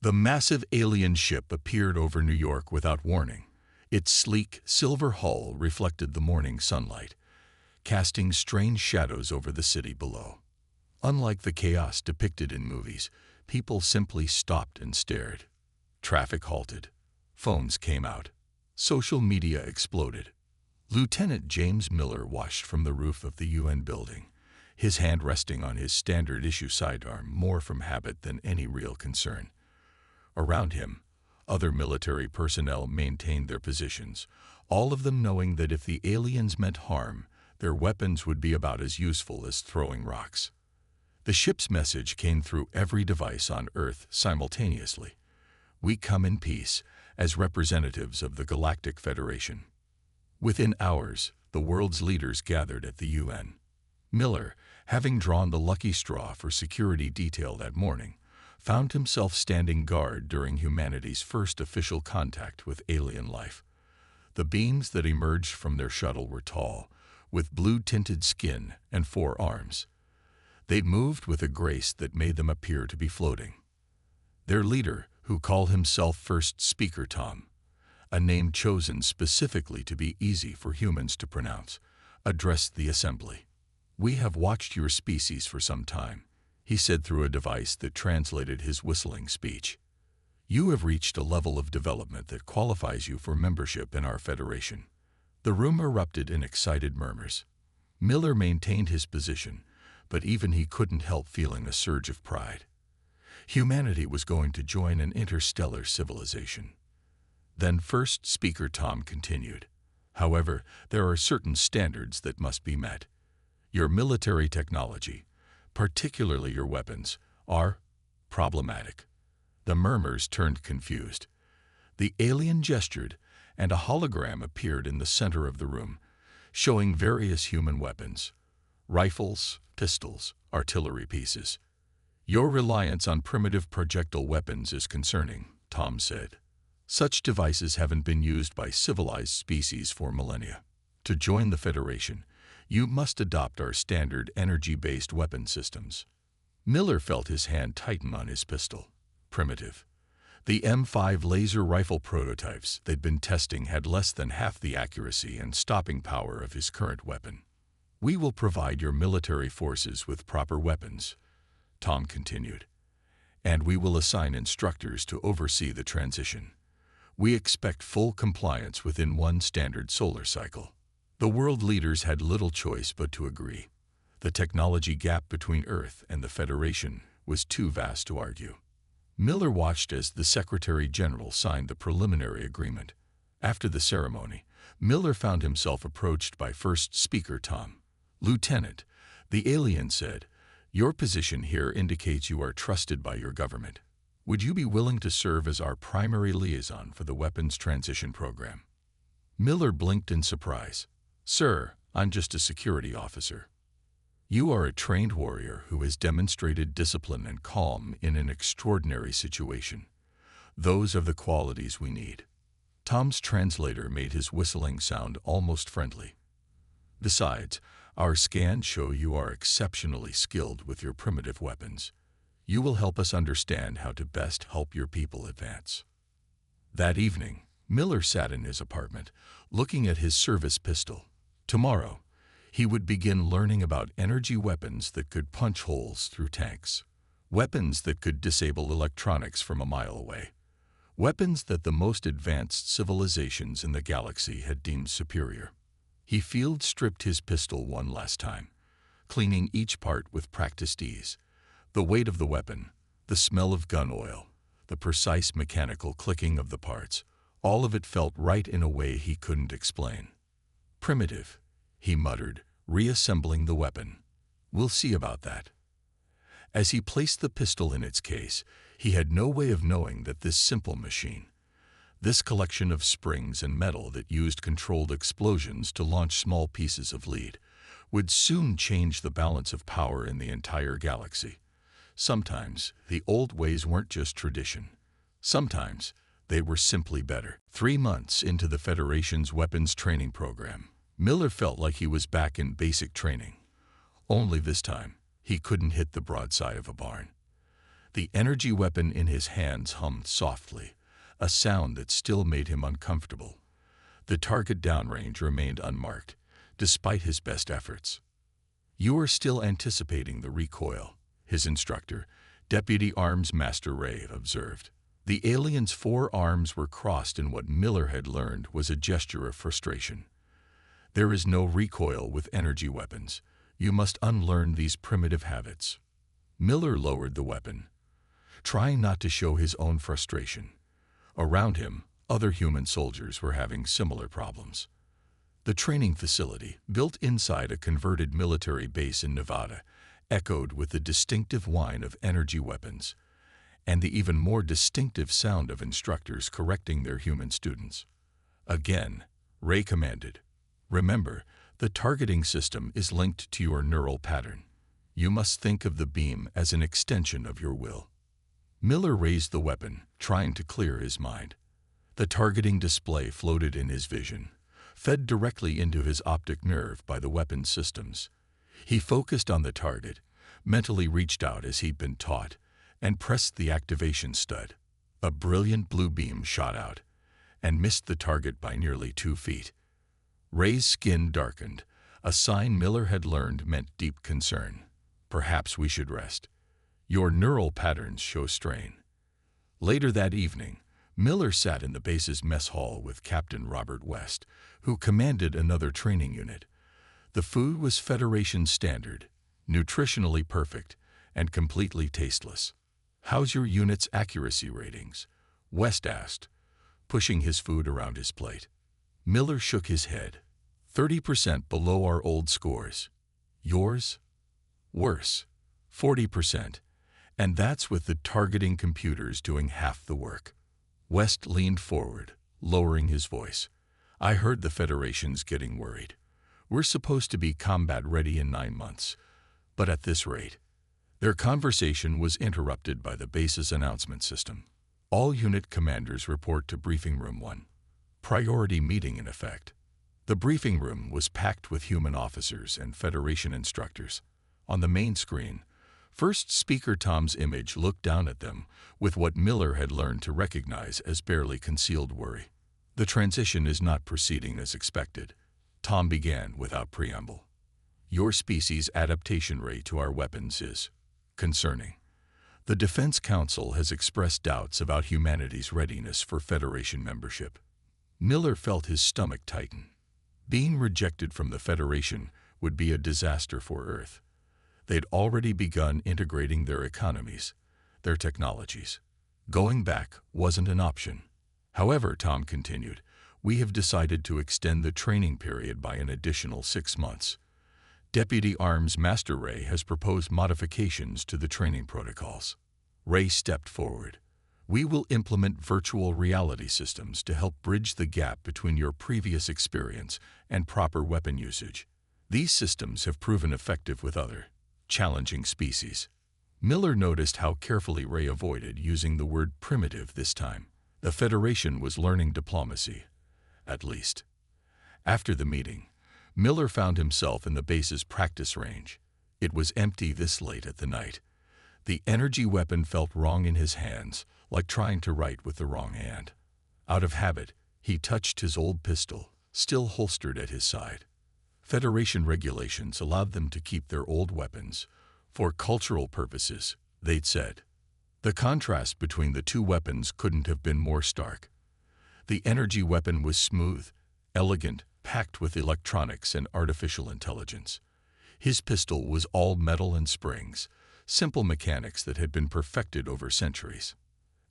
The massive alien ship appeared over New York without warning. Its sleek, silver hull reflected the morning sunlight, casting strange shadows over the city below. Unlike the chaos depicted in movies, people simply stopped and stared. Traffic halted. Phones came out. Social media exploded. Lieutenant James Miller watched from the roof of the UN building, his hand resting on his standard-issue sidearm more from habit than any real concern. Around him, other military personnel maintained their positions, all of them knowing that if the aliens meant harm, their weapons would be about as useful as throwing rocks. The ship's message came through every device on Earth simultaneously. We come in peace, as representatives of the Galactic Federation. Within hours, the world's leaders gathered at the UN. Miller, having drawn the lucky straw for security detail that morning, found himself standing guard during humanity's first official contact with alien life. The beings that emerged from their shuttle were tall, with blue-tinted skin and 4 arms. They'd moved with a grace that made them appear to be floating. Their leader, who called himself First Speaker Tom, a name chosen specifically to be easy for humans to pronounce, addressed the assembly. "We have watched your species for some time," he said through a device that translated his whistling speech. "You have reached a level of development that qualifies you for membership in our federation." The room erupted in excited murmurs. Miller maintained his position, but even he couldn't help feeling a surge of pride. Humanity was going to join an interstellar civilization. Then First Speaker Tom continued, "However, there are certain standards that must be met. Your military technology, particularly your weapons, are problematic." The murmurs turned confused. The alien gestured, and a hologram appeared in the center of the room, showing various human weapons: rifles, pistols, artillery pieces. "Your reliance on primitive projectile weapons is concerning," Tom said. "Such devices haven't been used by civilized species for millennia. To join the Federation, you must adopt our standard energy-based weapon systems." Miller felt his hand tighten on his pistol. Primitive. The M5 laser rifle prototypes they'd been testing had less than half the accuracy and stopping power of his current weapon. "We will provide your military forces with proper weapons," Tom continued, "and we will assign instructors to oversee the transition. We expect full compliance within 1 standard solar cycle." The world leaders had little choice but to agree. The technology gap between Earth and the Federation was too vast to argue. Miller watched as the Secretary General signed the preliminary agreement. After the ceremony, Miller found himself approached by First Speaker Tom. "Lieutenant," the alien said, "your position here indicates you are trusted by your government. Would you be willing to serve as our primary liaison for the weapons transition program?" Miller blinked in surprise. "Sir, I'm just a security officer." "You are a trained warrior who has demonstrated discipline and calm in an extraordinary situation. Those are the qualities we need." Tom's translator made his whistling sound almost friendly. "Besides, our scans show you are exceptionally skilled with your primitive weapons. You will help us understand how to best help your people advance." That evening, Miller sat in his apartment, looking at his service pistol. Tomorrow, he would begin learning about energy weapons that could punch holes through tanks, weapons that could disable electronics from a mile away, weapons that the most advanced civilizations in the galaxy had deemed superior. He field-stripped his pistol one last time, cleaning each part with practiced ease. The weight of the weapon, the smell of gun oil, the precise mechanical clicking of the parts, all of it felt right in a way he couldn't explain. "Primitive," he muttered, reassembling the weapon. "We'll see about that." As he placed the pistol in its case, he had no way of knowing that this simple machine, this collection of springs and metal that used controlled explosions to launch small pieces of lead, would soon change the balance of power in the entire galaxy. Sometimes, the old ways weren't just tradition. Sometimes, they were simply better. 3 months into the Federation's weapons training program, Miller felt like he was back in basic training. Only this time, he couldn't hit the broadside of a barn. The energy weapon in his hands hummed softly, a sound that still made him uncomfortable. The target downrange remained unmarked, despite his best efforts. "You are still anticipating the recoil," his instructor, Deputy Arms Master Ray, observed. The alien's 4 arms were crossed in what Miller had learned was a gesture of frustration. "There is no recoil with energy weapons. You must unlearn these primitive habits." Miller lowered the weapon, trying not to show his own frustration. Around him, other human soldiers were having similar problems. The training facility, built inside a converted military base in Nevada, echoed with the distinctive whine of energy weapons and the even more distinctive sound of instructors correcting their human students. Again, Ray commanded, "Remember, the targeting system is linked to your neural pattern. You must think of the beam as an extension of your will." Miller raised the weapon, trying to clear his mind. The targeting display floated in his vision, fed directly into his optic nerve by the weapon systems. He focused on the target, mentally reached out as he'd been taught, and pressed the activation stud. A brilliant blue beam shot out and missed the target by nearly 2 feet. Ray's skin darkened, a sign Miller had learned meant deep concern. "Perhaps we should rest. Your neural patterns show strain." Later that evening, Miller sat in the base's mess hall with Captain Robert West, who commanded another training unit. The food was Federation standard, nutritionally perfect, and completely tasteless. "How's your unit's accuracy ratings?" West asked, pushing his food around his plate. Miller shook his head. 30% below our old scores. "Yours?" "Worse, 40%. And that's with the targeting computers doing half the work." West leaned forward, lowering his voice. "I heard the Federation's getting worried. We're supposed to be combat ready in 9 months, but at this rate." Their conversation was interrupted by the base's announcement system. "All unit commanders report to Briefing Room 1. Priority meeting in effect." The briefing room was packed with human officers and Federation instructors. On the main screen, First Speaker Tom's image looked down at them with what Miller had learned to recognize as barely concealed worry. "The transition is not proceeding as expected," Tom began without preamble. "Your species' adaptation rate to our weapons is concerning. The Defense Council has expressed doubts about humanity's readiness for Federation membership." Miller felt his stomach tighten. Being rejected from the Federation would be a disaster for Earth. They'd already begun integrating their economies, their technologies. Going back wasn't an option. "However," Tom continued, "we have decided to extend the training period by an additional 6 months. Deputy Arms Master Ray has proposed modifications to the training protocols." Ray stepped forward. "We will implement virtual reality systems to help bridge the gap between your previous experience and proper weapon usage. These systems have proven effective with other challenging species." Miller noticed how carefully Ray avoided using the word primitive this time. The Federation was learning diplomacy, at least. After the meeting, Miller found himself in the base's practice range. It was empty this late at the night. The energy weapon felt wrong in his hands, like trying to write with the wrong hand. Out of habit, he touched his old pistol, still holstered at his side. Federation regulations allowed them to keep their old weapons, for cultural purposes, they'd said. The contrast between the 2 weapons couldn't have been more stark. The energy weapon was smooth, elegant, packed with electronics and artificial intelligence. His pistol was all metal and springs, simple mechanics that had been perfected over centuries.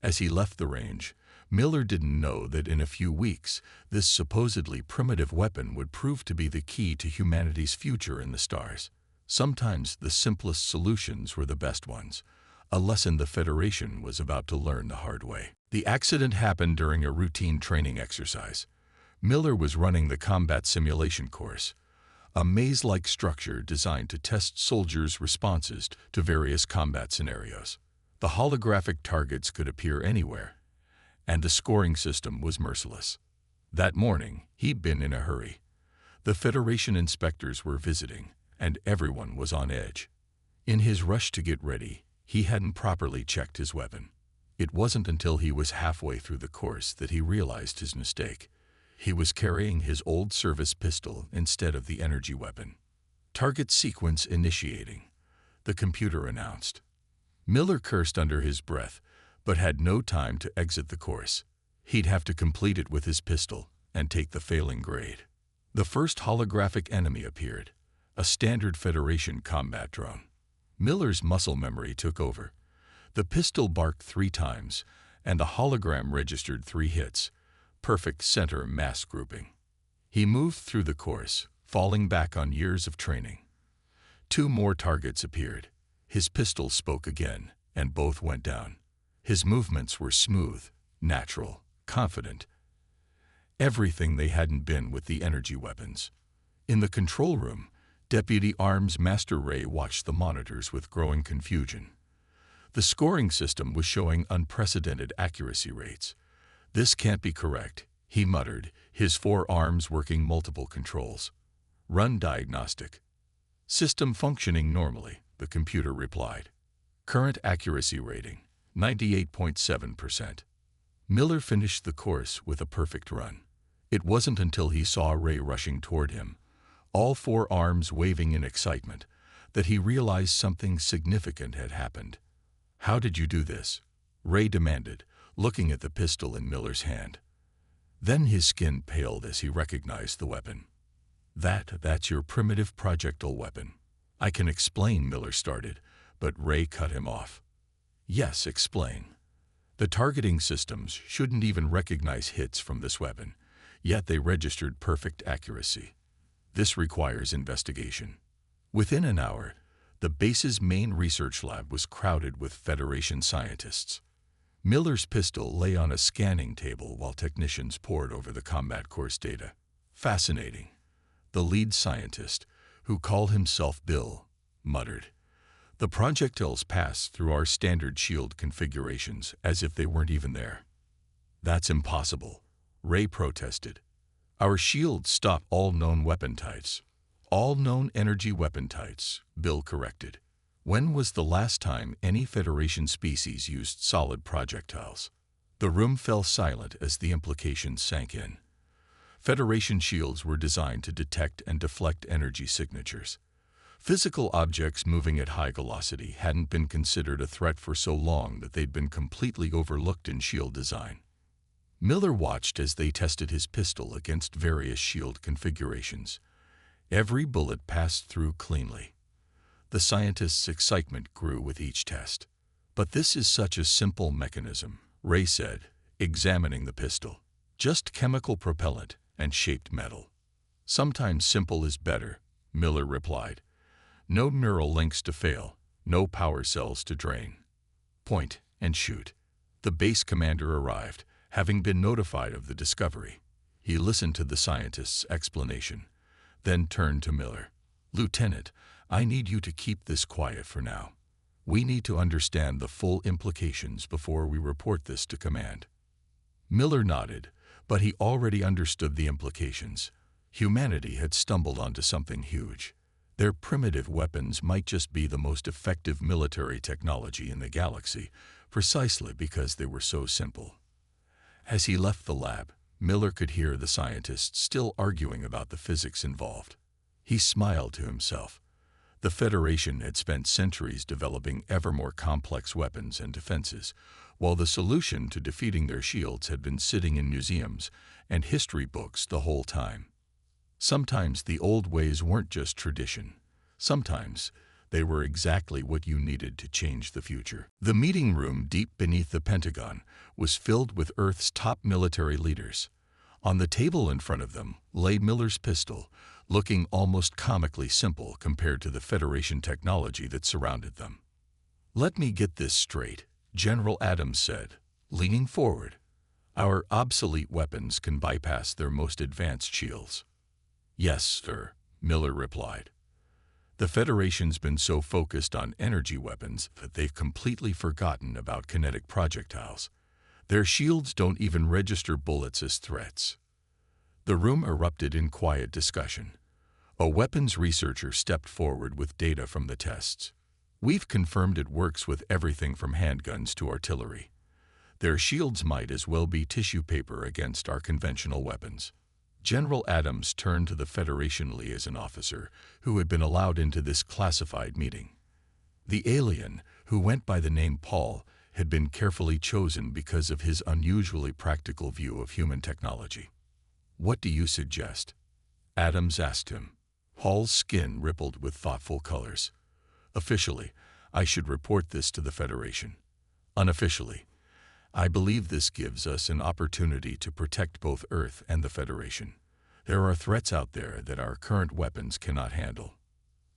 As he left the range, Miller didn't know that in a few weeks, this supposedly primitive weapon would prove to be the key to humanity's future in the stars. Sometimes the simplest solutions were the best ones, a lesson the Federation was about to learn the hard way. The accident happened during a routine training exercise. Miller was running the combat simulation course, a maze-like structure designed to test soldiers' responses to various combat scenarios. The holographic targets could appear anywhere, and the scoring system was merciless. That morning, he'd been in a hurry. The Federation inspectors were visiting, and everyone was on edge. In his rush to get ready, He hadn't properly checked his weapon. It wasn't until he was halfway through the course that he realized his mistake. He was carrying his old service pistol instead of the energy weapon. Target sequence initiating, the computer announced. Miller cursed under his breath, but had no time to exit the course. He'd have to complete it with his pistol and take the failing grade. The first holographic enemy appeared, a standard Federation combat drone. Miller's muscle memory took over. The pistol barked 3 times, and the hologram registered 3 hits, perfect center mass grouping. He moved through the course, falling back on years of training. 2 more targets appeared. His pistol spoke again, and both went down. His movements were smooth, natural, confident. Everything they hadn't been with the energy weapons. In the control room, Deputy Arms Master Ray watched the monitors with growing confusion. The scoring system was showing unprecedented accuracy rates. "This can't be correct," he muttered, his 4 arms working multiple controls. "Run diagnostic." "System functioning normally," the computer replied. "Current accuracy rating, 98.7%. Miller finished the course with a perfect run. It wasn't until he saw Ray rushing toward him, all 4 arms waving in excitement, that he realized something significant had happened. "How did you do this?" Ray demanded, looking at the pistol in Miller's hand. Then his skin paled as he recognized the weapon. That's your primitive projectile weapon." "I can explain," Miller started, but Ray cut him off. "Yes, explain. The targeting systems shouldn't even recognize hits from this weapon, yet they registered perfect accuracy. This requires investigation." Within an hour, the base's main research lab was crowded with Federation scientists. Miller's pistol lay on a scanning table while technicians pored over the combat course data. "Fascinating," the lead scientist, who called himself Bill, muttered. "The projectiles pass through our standard shield configurations as if they weren't even there." "That's impossible," Ray protested. "Our shields stop all known weapon types." "All known energy weapon types," Bill corrected. "When was the last time any Federation species used solid projectiles?" The room fell silent as the implications sank in. Federation shields were designed to detect and deflect energy signatures. Physical objects moving at high velocity hadn't been considered a threat for so long that they'd been completely overlooked in shield design. Miller watched as they tested his pistol against various shield configurations. Every bullet passed through cleanly. The scientist's excitement grew with each test. "But this is such a simple mechanism," Ray said, examining the pistol. "Just chemical propellant and shaped metal." "Sometimes simple is better," Miller replied. "No neural links to fail, no power cells to drain. Point and shoot." The base commander arrived, having been notified of the discovery. He listened to the scientist's explanation, then turned to Miller. "Lieutenant, I need you to keep this quiet for now. We need to understand the full implications before we report this to command." Miller nodded, but he already understood the implications. Humanity had stumbled onto something huge. Their primitive weapons might just be the most effective military technology in the galaxy, precisely because they were so simple. As he left the lab, Miller could hear the scientists still arguing about the physics involved. He smiled to himself. The Federation had spent centuries developing ever more complex weapons and defenses, while the solution to defeating their shields had been sitting in museums and history books the whole time. Sometimes the old ways weren't just tradition. Sometimes they were exactly what you needed to change the future. The meeting room deep beneath the Pentagon was filled with Earth's top military leaders. On the table in front of them lay Miller's pistol, looking almost comically simple compared to the Federation technology that surrounded them. "Let me get this straight," General Adams said, leaning forward. "Our obsolete weapons can bypass their most advanced shields." "Yes, sir," Miller replied. "The Federation's been so focused on energy weapons that they've completely forgotten about kinetic projectiles. Their shields don't even register bullets as threats." The room erupted in quiet discussion. A weapons researcher stepped forward with data from the tests. We've confirmed it works with everything from handguns to artillery. Their shields might as well be tissue paper against our conventional weapons. General Adams turned to the Federation liaison officer who had been allowed into this classified meeting. The alien, who went by the name Paul, had been carefully chosen because of his unusually practical view of human technology. "What do you suggest?" Adams asked him. Paul's skin rippled with thoughtful colors. "Officially, I should report this to the Federation. Unofficially, I believe this gives us an opportunity to protect both Earth and the Federation. There are threats out there that our current weapons cannot handle.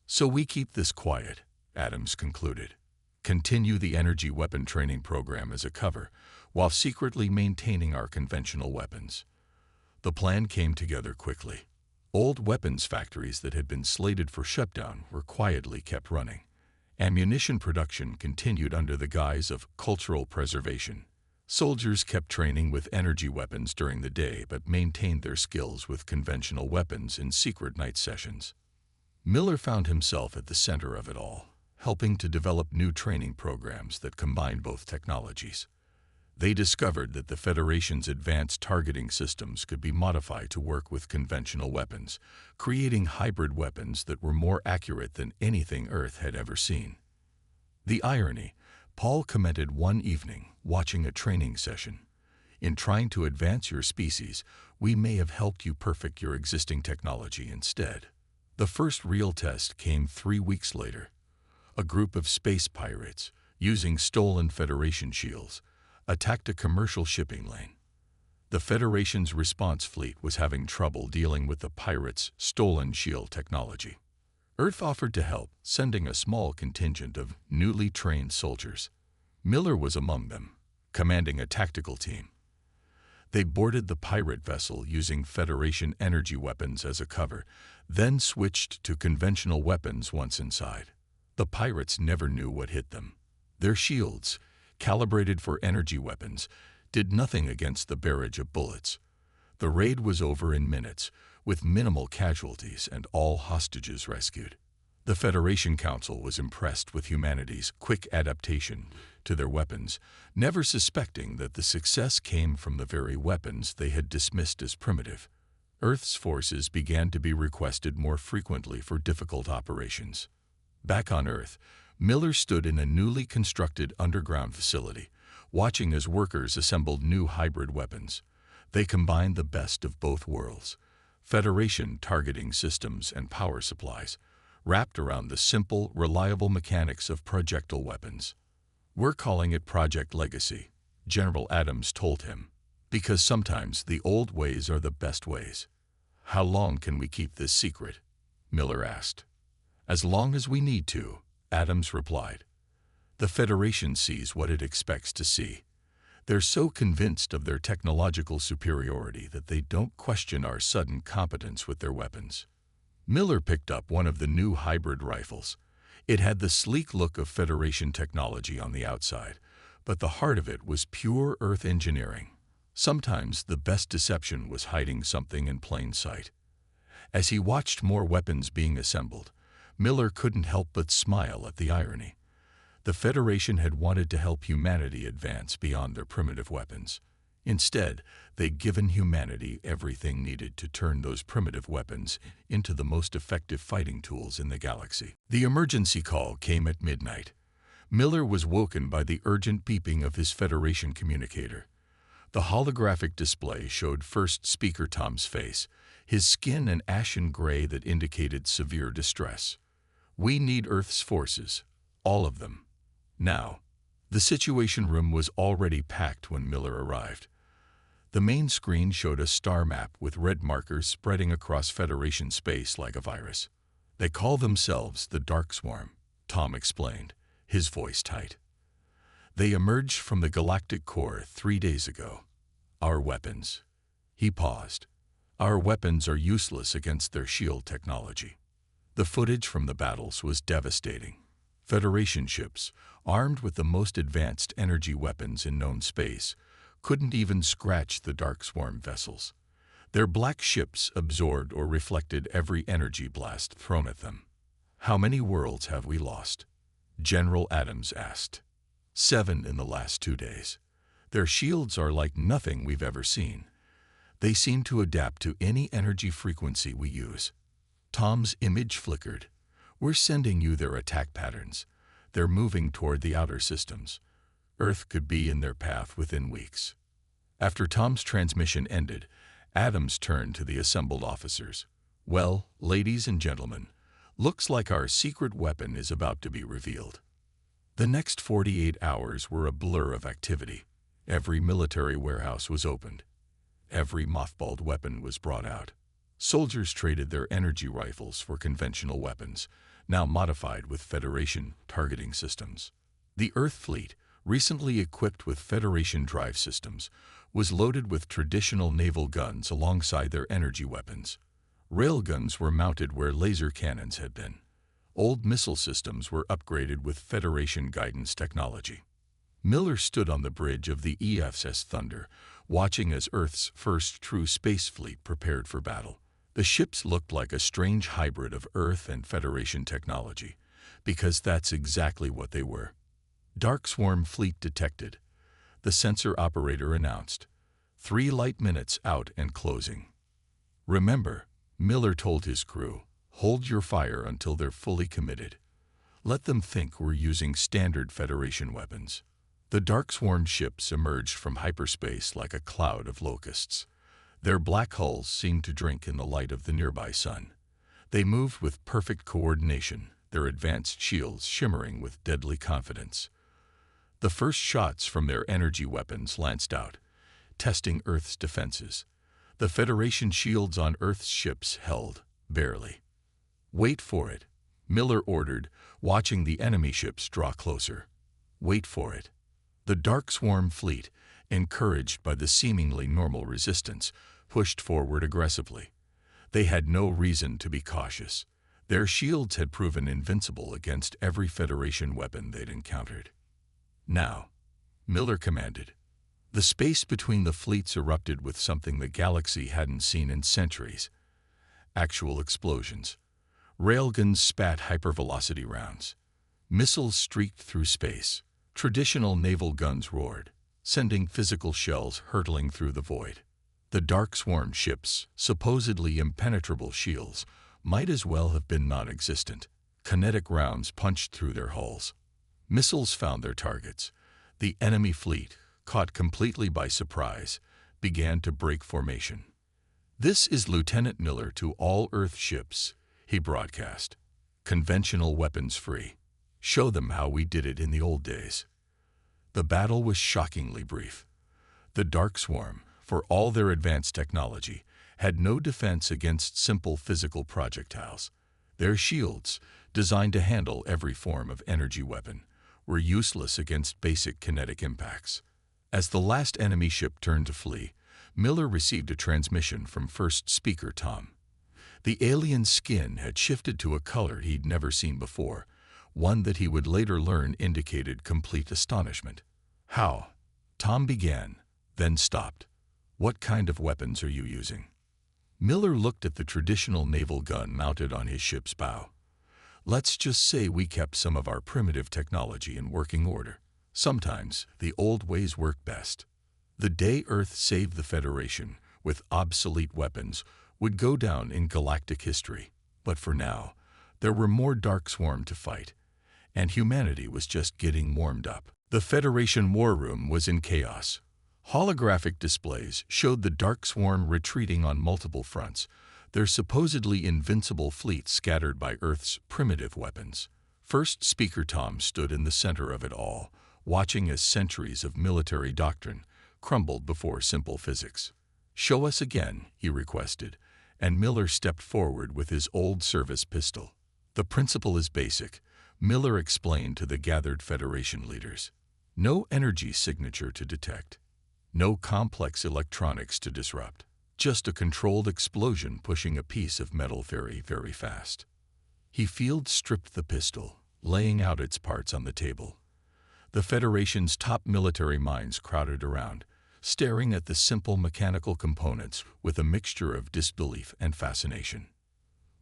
So we keep this quiet," Adams concluded. "Continue the energy weapon training program as a cover, while secretly maintaining our conventional weapons." The plan came together quickly. Old weapons factories that had been slated for shutdown were quietly kept running. Ammunition production continued under the guise of cultural preservation. Soldiers kept training with energy weapons during the day but maintained their skills with conventional weapons in secret night sessions. Miller found himself at the center of it all, helping to develop new training programs that combined both technologies. They discovered that the Federation's advanced targeting systems could be modified to work with conventional weapons, creating hybrid weapons that were more accurate than anything Earth had ever seen. The irony, Paul commented one evening, watching a training session. "In trying to advance your species, we may have helped you perfect your existing technology instead." The first real test came 3 weeks later. A group of space pirates, using stolen Federation shields, attacked a commercial shipping lane. The Federation's response fleet was having trouble dealing with the pirates' stolen shield technology. Earth offered to help, sending a small contingent of newly trained soldiers. Miller was among them, commanding a tactical team. They boarded the pirate vessel using Federation energy weapons as a cover, then switched to conventional weapons once inside. The pirates never knew what hit them. Their shields, calibrated for energy weapons, did nothing against the barrage of bullets. The raid was over in minutes, with minimal casualties and all hostages rescued. The Federation Council was impressed with humanity's quick adaptation to their weapons, never suspecting that the success came from the very weapons they had dismissed as primitive. Earth's forces began to be requested more frequently for difficult operations. Back on Earth, Miller stood in a newly constructed underground facility, watching as workers assembled new hybrid weapons. They combined the best of both worlds: Federation targeting systems and power supplies, wrapped around the simple, reliable mechanics of projectile weapons. "We're calling it Project Legacy," General Adams told him, "because sometimes the old ways are the best ways." "How long can we keep this secret?" Miller asked. "As long as we need to," Adams replied. "The Federation sees what it expects to see. They're so convinced of their technological superiority that they don't question our sudden competence with their weapons." Miller picked up one of the new hybrid rifles. It had the sleek look of Federation technology on the outside, but the heart of it was pure Earth engineering. Sometimes the best deception was hiding something in plain sight. As he watched more weapons being assembled, Miller couldn't help but smile at the irony. The Federation had wanted to help humanity advance beyond their primitive weapons. Instead, they'd given humanity everything needed to turn those primitive weapons into the most effective fighting tools in the galaxy. The emergency call came at midnight. Miller was woken by the urgent beeping of his Federation communicator. The holographic display showed First Speaker Tom's face, his skin an ashen gray that indicated severe distress. "We need Earth's forces, all of them. Now." The Situation Room was already packed when Miller arrived. The main screen showed a star map with red markers spreading across Federation space like a virus. "They call themselves the Dark Swarm," Tom explained, his voice tight. "They emerged from the galactic core 3 days ago. Our weapons." He paused. "Our weapons are useless against their shield technology." The footage from the battles was devastating. Federation ships, armed with the most advanced energy weapons in known space, couldn't even scratch the Dark Swarm vessels. Their black ships absorbed or reflected every energy blast thrown at them. "How many worlds have we lost?" General Adams asked. 7 in the last 2 days. Their shields are like nothing we've ever seen. They seem to adapt to any energy frequency we use. Tom's image flickered. We're sending you their attack patterns. They're moving toward the outer systems. Earth could be in their path within weeks. After Tom's transmission ended, Adams turned to the assembled officers. Well, ladies and gentlemen, looks like our secret weapon is about to be revealed. The next 48 hours were a blur of activity. Every military warehouse was opened. Every mothballed weapon was brought out. Soldiers traded their energy rifles for conventional weapons, now modified with Federation targeting systems. The Earth fleet, recently equipped with Federation drive systems, was loaded with traditional naval guns alongside their energy weapons. Railguns were mounted where laser cannons had been. Old missile systems were upgraded with Federation guidance technology. Miller stood on the bridge of the EFS Thunder, watching as Earth's first true space fleet prepared for battle. The ships looked like a strange hybrid of Earth and Federation technology, because that's exactly what they were. Dark Swarm fleet detected. The sensor operator announced. 3 light minutes out and closing. Remember, Miller told his crew, hold your fire until they're fully committed. Let them think we're using standard Federation weapons. The Dark Swarm ships emerged from hyperspace like a cloud of locusts. Their black hulls seemed to drink in the light of the nearby sun. They moved with perfect coordination, their advanced shields shimmering with deadly confidence. The first shots from their energy weapons lanced out, testing Earth's defenses. The Federation shields on Earth's ships held, barely. Wait for it, Miller ordered, watching the enemy ships draw closer. Wait for it. The Dark Swarm fleet, encouraged by the seemingly normal resistance, pushed forward aggressively. They had no reason to be cautious. Their shields had proven invincible against every Federation weapon they'd encountered. Now, Miller commanded. The space between the fleets erupted with something the galaxy hadn't seen in centuries. Actual explosions. Railguns spat hypervelocity rounds. Missiles streaked through space. Traditional naval guns roared, sending physical shells hurtling through the void. The Dark Swarm ships, supposedly impenetrable shields, might as well have been non-existent. Kinetic rounds punched through their hulls. Missiles found their targets. The enemy fleet, caught completely by surprise, began to break formation. This is Lieutenant Miller to all Earth ships, he broadcast. Conventional weapons free. Show them how we did it in the old days. The battle was shockingly brief. The Dark Swarm, for all their advanced technology, had no defense against simple physical projectiles. Their shields, designed to handle every form of energy weapon, were useless against basic kinetic impacts. As the last enemy ship turned to flee, Miller received a transmission from First Speaker Tom. The alien's skin had shifted to a color he'd never seen before, one that he would later learn indicated complete astonishment. How? Tom began, then stopped. What kind of weapons are you using? Miller looked at the traditional naval gun mounted on his ship's bow. Let's just say we kept some of our primitive technology in working order. Sometimes the old ways work best. The day Earth saved the Federation with obsolete weapons would go down in galactic history. But for now, there were more Dark Swarm to fight, and humanity was just getting warmed up. The Federation war room was in chaos. Holographic displays showed the Dark Swarm retreating on multiple fronts, their supposedly invincible fleet scattered by Earth's primitive weapons. First Speaker Tom stood in the center of it all, watching as centuries of military doctrine crumbled before simple physics. Show us again, he requested, and Miller stepped forward with his old service pistol. The principle is basic, Miller explained to the gathered Federation leaders. No energy signature to detect. No complex electronics to disrupt. Just a controlled explosion pushing a piece of metal very, very fast. He field-stripped the pistol, laying out its parts on the table. The Federation's top military minds crowded around, staring at the simple mechanical components with a mixture of disbelief and fascination.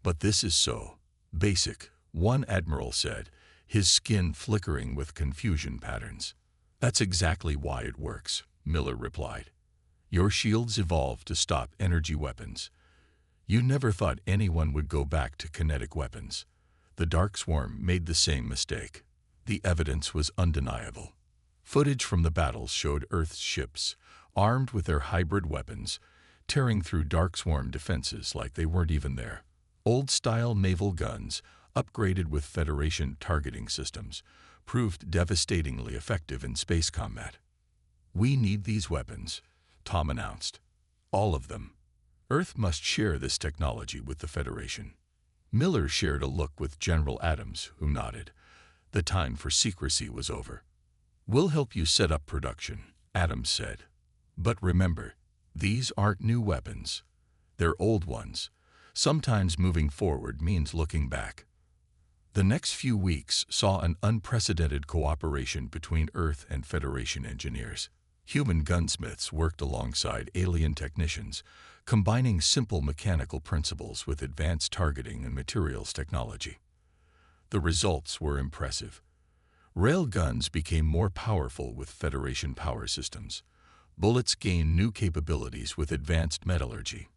But this is so basic, one admiral said, his skin flickering with confusion patterns. "That's exactly why it works," Miller replied. "Your shields evolved to stop energy weapons. You never thought anyone would go back to kinetic weapons. The Dark Swarm made the same mistake." The evidence was undeniable. Footage from the battles showed Earth's ships, armed with their hybrid weapons, tearing through Dark Swarm defenses like they weren't even there. Old-style naval guns, upgraded with Federation targeting systems, proved devastatingly effective in space combat. "We need these weapons," Tom announced. "All of them. Earth must share this technology with the Federation." Miller shared a look with General Adams, who nodded. The time for secrecy was over. "We'll help you set up production," Adams said. "But remember, these aren't new weapons. They're old ones. Sometimes moving forward means looking back." The next few weeks saw an unprecedented cooperation between Earth and Federation engineers. Human gunsmiths worked alongside alien technicians, combining simple mechanical principles with advanced targeting and materials technology. The results were impressive. Rail guns became more powerful with Federation power systems. Bullets gained new capabilities with advanced metallurgy.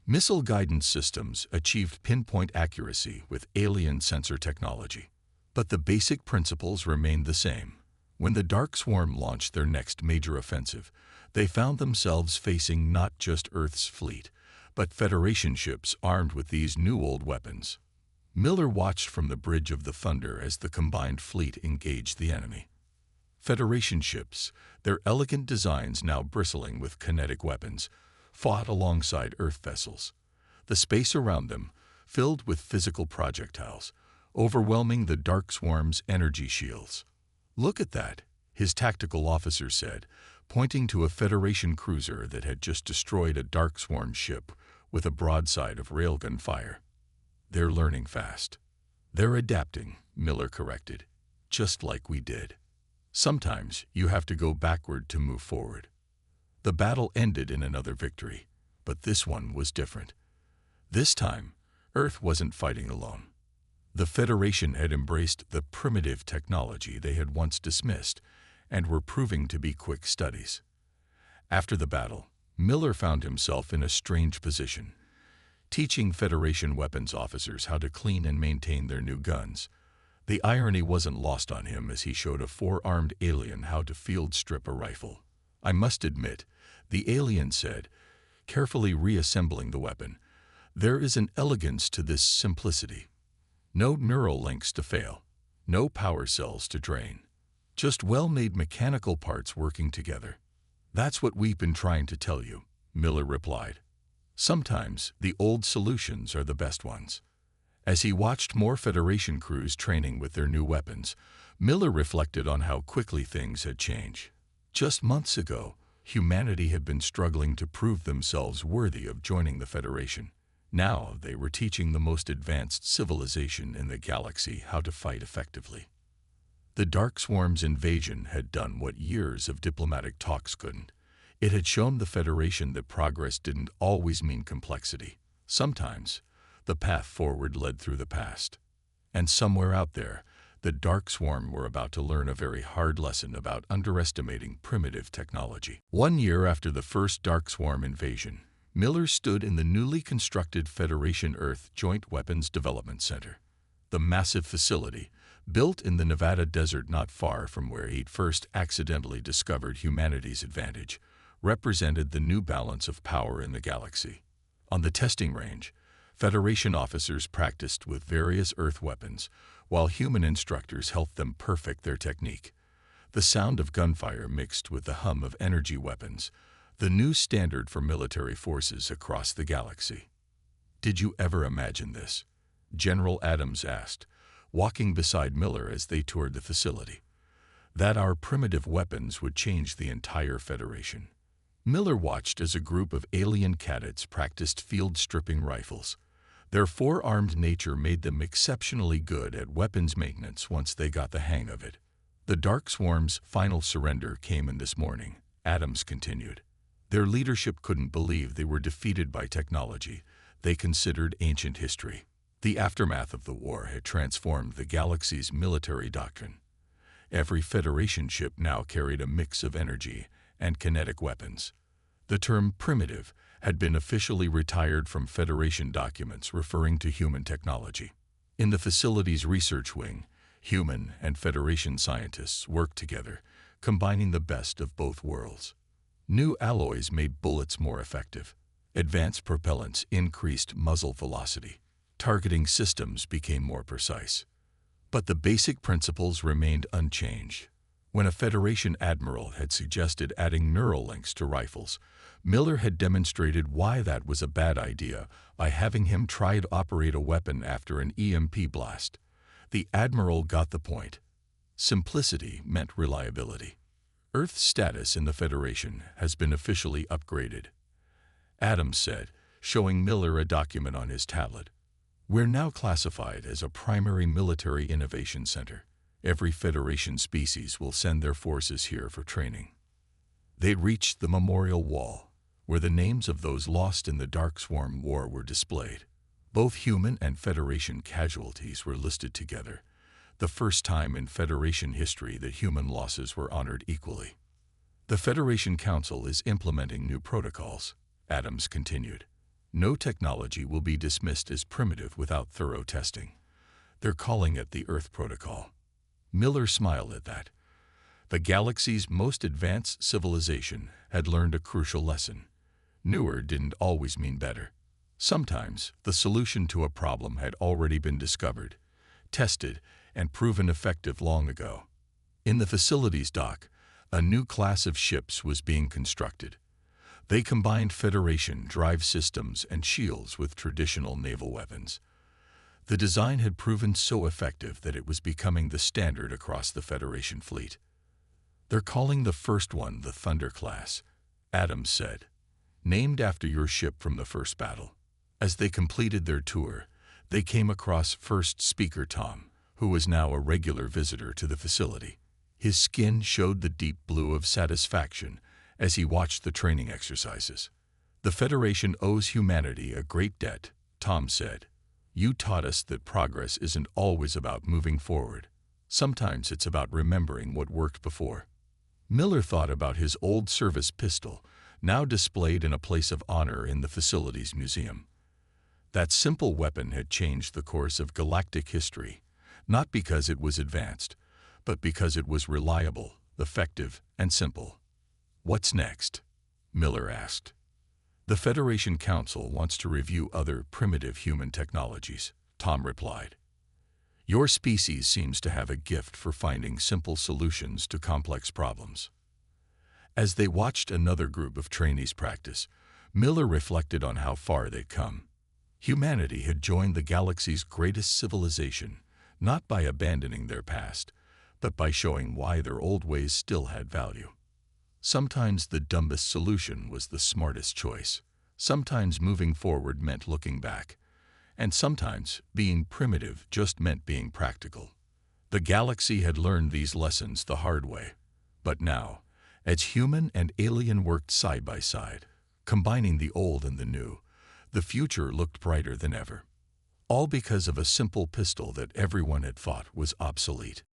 Missile guidance systems achieved pinpoint accuracy with alien sensor technology. But the basic principles remained the same. When the Dark Swarm launched their next major offensive, they found themselves facing not just Earth's fleet, but Federation ships armed with these new old weapons. Miller watched from the Bridge of the Thunder as the combined fleet engaged the enemy. Federation ships, their elegant designs now bristling with kinetic weapons, fought alongside Earth vessels. The space around them, filled with physical projectiles, overwhelming the Dark Swarm's energy shields. "Look at that," his tactical officer said, pointing to a Federation cruiser that had just destroyed a Dark Swarm ship with a broadside of railgun fire. "They're learning fast." "They're adapting," Miller corrected, "just like we did. Sometimes you have to go backward to move forward." The battle ended in another victory, but this one was different. This time, Earth wasn't fighting alone. The Federation had embraced the primitive technology they had once dismissed and were proving to be quick studies. After the battle, Miller found himself in a strange position, teaching Federation weapons officers how to clean and maintain their new guns. The irony wasn't lost on him as he showed a four-armed alien how to field strip a rifle. "I must admit," the alien said, carefully reassembling the weapon, "there is an elegance to this simplicity. No neural links to fail, no power cells to drain. Just well-made mechanical parts working together." "That's what we've been trying to tell you," Miller replied. "Sometimes the old solutions are the best ones." As he watched more Federation crews training with their new weapons, Miller reflected on how quickly things had changed. Just months ago, humanity had been struggling to prove themselves worthy of joining the Federation. Now they were teaching the most advanced civilization in the galaxy how to fight effectively. The Dark Swarm's invasion had done what years of diplomatic talks couldn't. It had shown the Federation that progress didn't always mean complexity. Sometimes, the path forward led through the past. And somewhere out there, the Dark Swarm were about to learn a very hard lesson about underestimating primitive technology. 1 year after the first Dark Swarm invasion, Miller stood in the newly constructed Federation Earth Joint Weapons Development Center. The massive facility, built in the Nevada desert not far from where he'd first accidentally discovered humanity's advantage, represented the new balance of power in the galaxy. On the testing range, Federation officers practiced with various Earth weapons, while human instructors helped them perfect their technique. The sound of gunfire mixed with the hum of energy weapons, the new standard for military forces across the galaxy. "Did you ever imagine this?" General Adams asked, walking beside Miller as they toured the facility. "That our primitive weapons would change the entire Federation?" Miller watched as a group of alien cadets practiced field-stripping rifles. Their four-armed nature made them exceptionally good at weapons maintenance once they got the hang of it. "The Dark Swarm's final surrender came in this morning," Adams continued. "Their leadership couldn't believe they were defeated by technology they considered ancient history. The aftermath of the war had transformed the galaxy's military doctrine. Every Federation ship now carried a mix of energy and kinetic weapons. The term primitive had been officially retired from Federation documents referring to human technology. In the facility's research wing, human and Federation scientists worked together, combining the best of both worlds. New alloys made bullets more effective. Advanced propellants increased muzzle velocity. Targeting systems became more precise. But the basic principles remained unchanged. When a Federation admiral had suggested adding neural links to rifles, Miller had demonstrated why that was a bad idea by having him try to operate a weapon after an EMP blast. The admiral got the point. Simplicity meant reliability. Earth's status in the Federation has been officially upgraded, Adams said, showing Miller a document on his tablet. We're now classified as a primary military innovation center. Every Federation species will send their forces here for training. They reached the memorial wall, where the names of those lost in the Dark Swarm War were displayed. Both human and Federation casualties were listed together, the first time in Federation history that human losses were honored equally. The Federation Council is implementing new protocols, Adams continued. No technology will be dismissed as primitive without thorough testing. They're calling it the Earth Protocol. Miller smiled at that. The galaxy's most advanced civilization had learned a crucial lesson. Newer didn't always mean better. Sometimes the solution to a problem had already been discovered, tested, and proven effective long ago. In the facilities dock, a new class of ships was being constructed. They combined Federation drive systems and shields with traditional naval weapons. The design had proven so effective that it was becoming the standard across the Federation fleet. They're calling the first one the Thunder class, Adams said, named after your ship from the first battle. As they completed their tour, they came across First Speaker Tom, who was now a regular visitor to the facility. His skin showed the deep blue of satisfaction as he watched the training exercises. The Federation owes humanity a great debt, Tom said. You taught us that progress isn't always about moving forward. Sometimes it's about remembering what worked before. Miller thought about his old service pistol, now displayed in a place of honor in the facility's museum. That simple weapon had changed the course of galactic history, not because it was advanced, but because it was reliable, effective, and simple. What's next? Miller asked. The Federation Council wants to review other primitive human technologies, Tom replied. Your species seems to have a gift for finding simple solutions to complex problems. As they watched another group of trainees practice, Miller reflected on how far they'd come. Humanity had joined the galaxy's greatest civilization, not by abandoning their past, but by showing why their old ways still had value. Sometimes the dumbest solution was the smartest choice. Sometimes moving forward meant looking back. And sometimes being primitive just meant being practical. The galaxy had learned these lessons the hard way. But now, as human and alien worked side by side, combining the old and the new, the future looked brighter than ever. All because of a simple pistol that everyone had thought was obsolete.